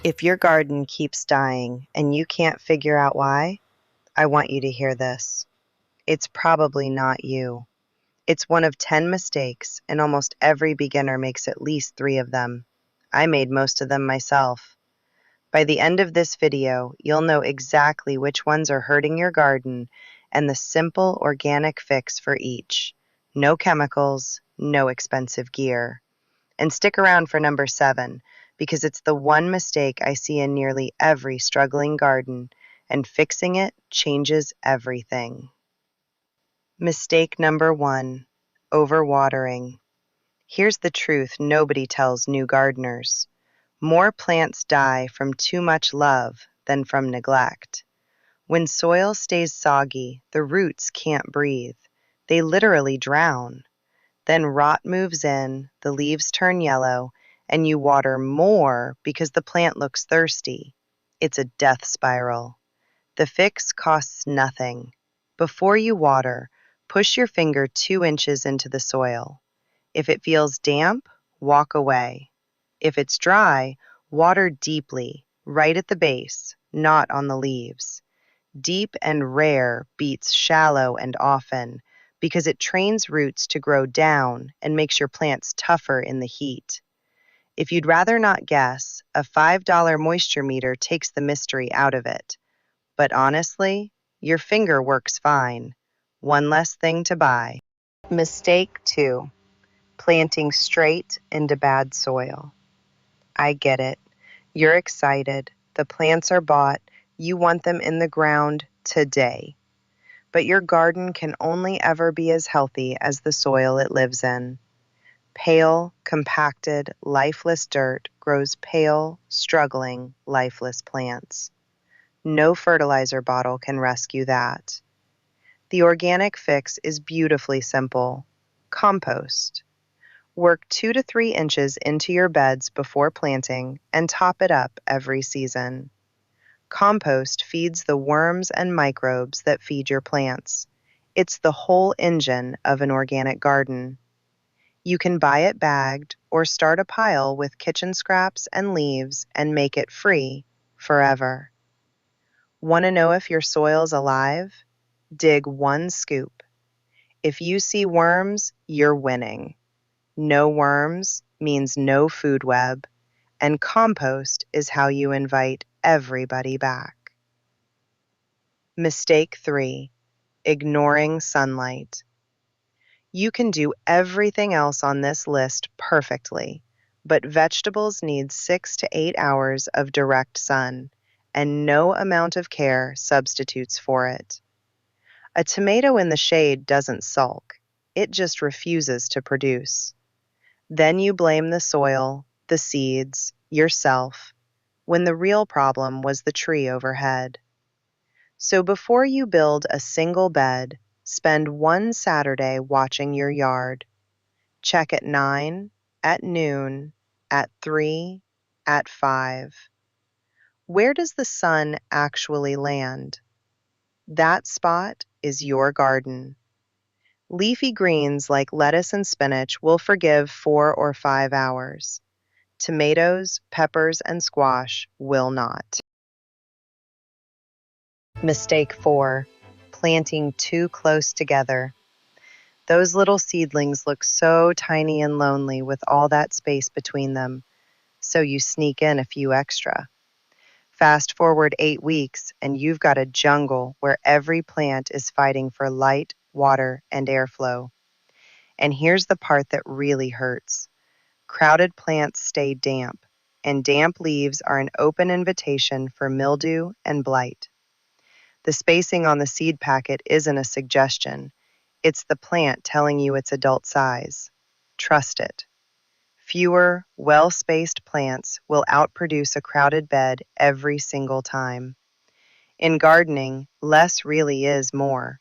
If your garden keeps dying and you can't figure out why, I want you to hear this. It's probably not you. It's one of 10 mistakes, and almost every beginner makes at least 3 of them. I made most of them myself. By the end of this video, you'll know exactly which ones are hurting your garden and the simple organic fix for each. No chemicals, no expensive gear. And stick around for number 7, because it's the one mistake I see in nearly every struggling garden, and fixing it changes everything. Mistake number 1, overwatering. Here's the truth nobody tells new gardeners. More plants die from too much love than from neglect. When soil stays soggy, the roots can't breathe. They literally drown. Then rot moves in, the leaves turn yellow, and you water more because the plant looks thirsty. It's a death spiral. The fix costs nothing. Before you water, push your finger 2 inches into the soil. If it feels damp, walk away. If it's dry, water deeply, right at the base, not on the leaves. Deep and rare beats shallow and often, because it trains roots to grow down and makes your plants tougher in the heat. If you'd rather not guess, a $5 moisture meter takes the mystery out of it. But honestly, your finger works fine. One less thing to buy. Mistake 2, planting straight into bad soil. I get it. You're excited. The plants are bought. You want them in the ground today. But your garden can only ever be as healthy as the soil it lives in. Pale, compacted, lifeless dirt grows pale, struggling, lifeless plants. No fertilizer bottle can rescue that. The organic fix is beautifully simple. Compost. Work 2 to 3 inches into your beds before planting and top it up every season. Compost feeds the worms and microbes that feed your plants. It's the whole engine of an organic garden. You can buy it bagged or start a pile with kitchen scraps and leaves and make it free forever. Want to know if your soil's alive? Dig 1 scoop. If you see worms, you're winning. No worms means no food web, and compost is how you invite everybody back. Mistake 3, ignoring sunlight. You can do everything else on this list perfectly, but vegetables need 6 to 8 hours of direct sun, and no amount of care substitutes for it. A tomato in the shade doesn't sulk, it just refuses to produce. Then you blame the soil, the seeds, yourself, when the real problem was the tree overhead. So before you build a single bed, spend 1 Saturday watching your yard. Check at 9, at noon, at 3, at 5. Where does the sun actually land? That spot is your garden. Leafy greens like lettuce and spinach will forgive 4 or 5 hours. Tomatoes, peppers, and squash will not. Mistake 4, planting too close together. Those little seedlings look so tiny and lonely with all that space between them, so you sneak in a few extra. Fast forward 8 weeks, and you've got a jungle where every plant is fighting for light, water, and airflow. And here's the part that really hurts. Crowded plants stay damp, and damp leaves are an open invitation for mildew and blight. The spacing on the seed packet isn't a suggestion. It's the plant telling you its adult size. Trust it. Fewer, well-spaced plants will outproduce a crowded bed every single time. In gardening, less really is more.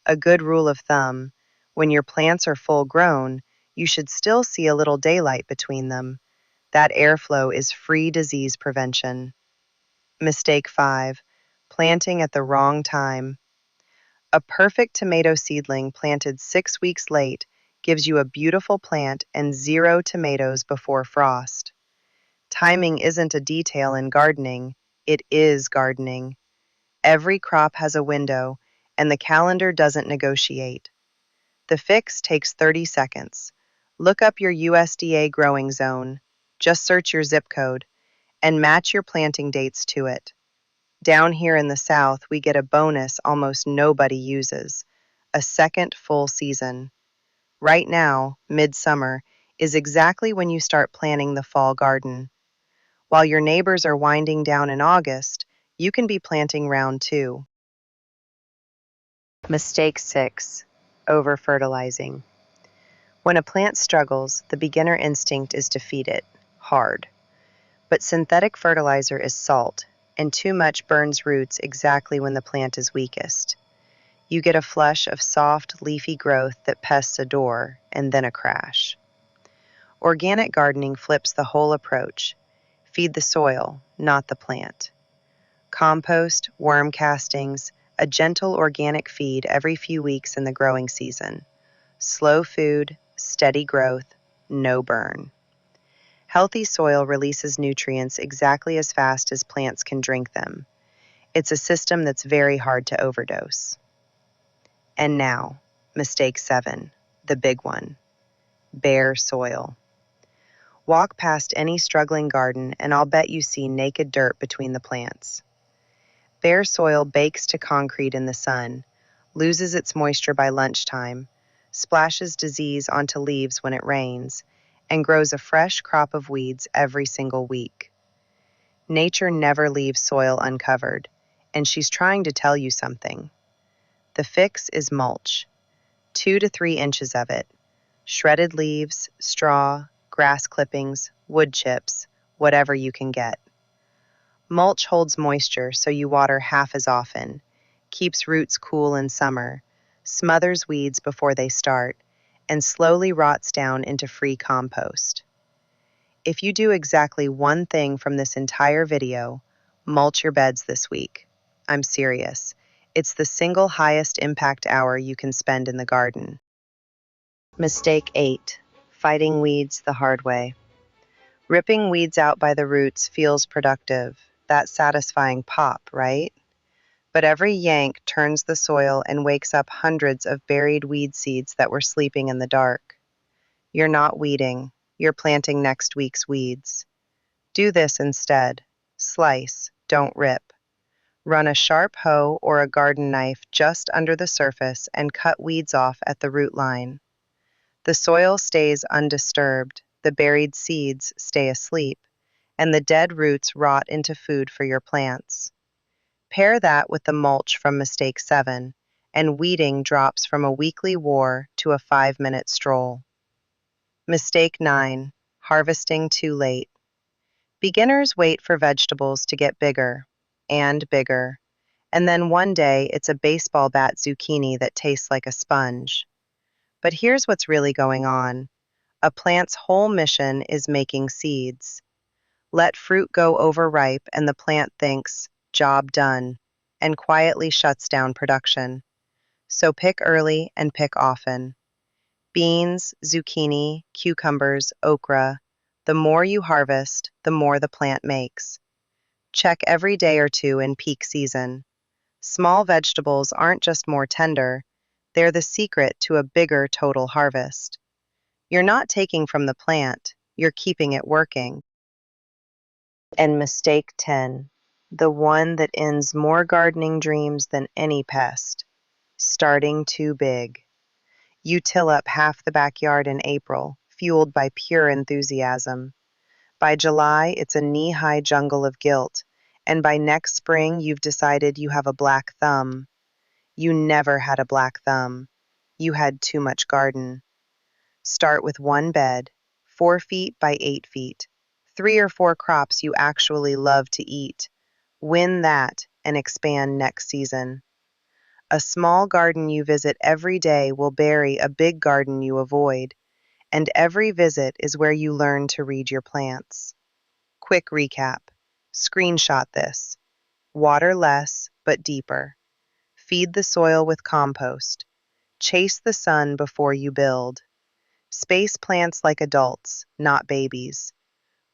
A good rule of thumb, when your plants are full grown, you should still see a little daylight between them. That airflow is free disease prevention. Mistake 5, planting at the wrong time. A perfect tomato seedling planted 6 weeks late gives you a beautiful plant and 0 tomatoes before frost. Timing isn't a detail in gardening, it is gardening. Every crop has a window, and the calendar doesn't negotiate. The fix takes 30 seconds. Look up your USDA growing zone, just search your zip code, and match your planting dates to it. Down here in the South, we get a bonus almost nobody uses, a second full season. Right now, midsummer, is exactly when you start planning the fall garden. While your neighbors are winding down in August, you can be planting round two. Mistake 6. Over-fertilizing. When a plant struggles, the beginner instinct is to feed it, hard. But synthetic fertilizer is salt, and too much burns roots exactly when the plant is weakest. You get a flush of soft, leafy growth that pests adore, and then a crash. Organic gardening flips the whole approach. Feed the soil, not the plant. Compost, worm castings, a gentle organic feed every few weeks in the growing season. Slow food, steady growth, no burn. Healthy soil releases nutrients exactly as fast as plants can drink them. It's a system that's very hard to overdose. And now, mistake 7, the big one. Bare soil. Walk past any struggling garden and I'll bet you see naked dirt between the plants. Bare soil bakes to concrete in the sun, loses its moisture by lunchtime, splashes disease onto leaves when it rains, and grows a fresh crop of weeds every single week. Nature never leaves soil uncovered, and she's trying to tell you something. The fix is mulch, 2 to 3 inches of it, shredded leaves, straw, grass clippings, wood chips, whatever you can get. Mulch holds moisture so you water half as often, keeps roots cool in summer, smothers weeds before they start, and slowly rots down into free compost. If you do exactly one thing from this entire video, mulch your beds this week. I'm serious. It's the single highest impact hour you can spend in the garden. Mistake 8. Fighting weeds the hard way. Ripping weeds out by the roots feels productive. That satisfying pop, right? But every yank turns the soil and wakes up hundreds of buried weed seeds that were sleeping in the dark. You're not weeding, you're planting next week's weeds. Do this instead. Slice, don't rip. Run a sharp hoe or a garden knife just under the surface and cut weeds off at the root line. The soil stays undisturbed, the buried seeds stay asleep, and the dead roots rot into food for your plants. Pair that with the mulch from mistake 7, and weeding drops from a weekly war to a 5-minute stroll. Mistake 9. Harvesting too late. Beginners wait for vegetables to get bigger and bigger, and then one day it's a baseball bat zucchini that tastes like a sponge. But here's what's really going on. A plant's whole mission is making seeds. Let fruit go overripe and the plant thinks, job done, and quietly shuts down production. So pick early and pick often. Beans, zucchini, cucumbers, okra. The more you harvest, the more the plant makes. Check every day or two in peak season. Small vegetables aren't just more tender, they're the secret to a bigger total harvest. You're not taking from the plant, you're keeping it working. And mistake 10, the one that ends more gardening dreams than any pest, starting too big. You till up half the backyard in April, fueled by pure enthusiasm. By July, it's a knee-high jungle of guilt, and by next spring, you've decided you have a black thumb. You never had a black thumb. You had too much garden. Start with one bed, 4 feet by 8 feet, 3 or 4 crops you actually love to eat. Win that and expand next season. A small garden you visit every day will bury a big garden you avoid, and every visit is where you learn to read your plants. Quick recap. Screenshot this. Water less, but deeper. Feed the soil with compost. Chase the sun before you build. Space plants like adults, not babies.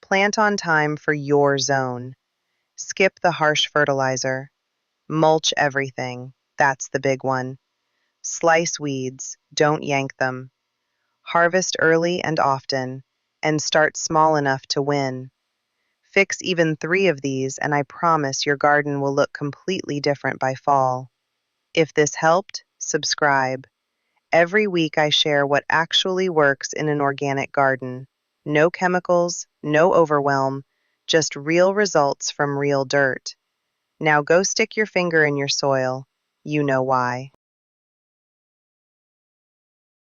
Plant on time for your zone. Skip the harsh fertilizer. Mulch everything. That's the big one. Slice weeds. Don't yank them. Harvest early and often, and start small enough to win. Fix even 3 of these, and I promise your garden will look completely different by fall. If this helped, subscribe. Every week I share what actually works in an organic garden. No chemicals, no overwhelm, just real results from real dirt. Now go stick your finger in your soil. You know why.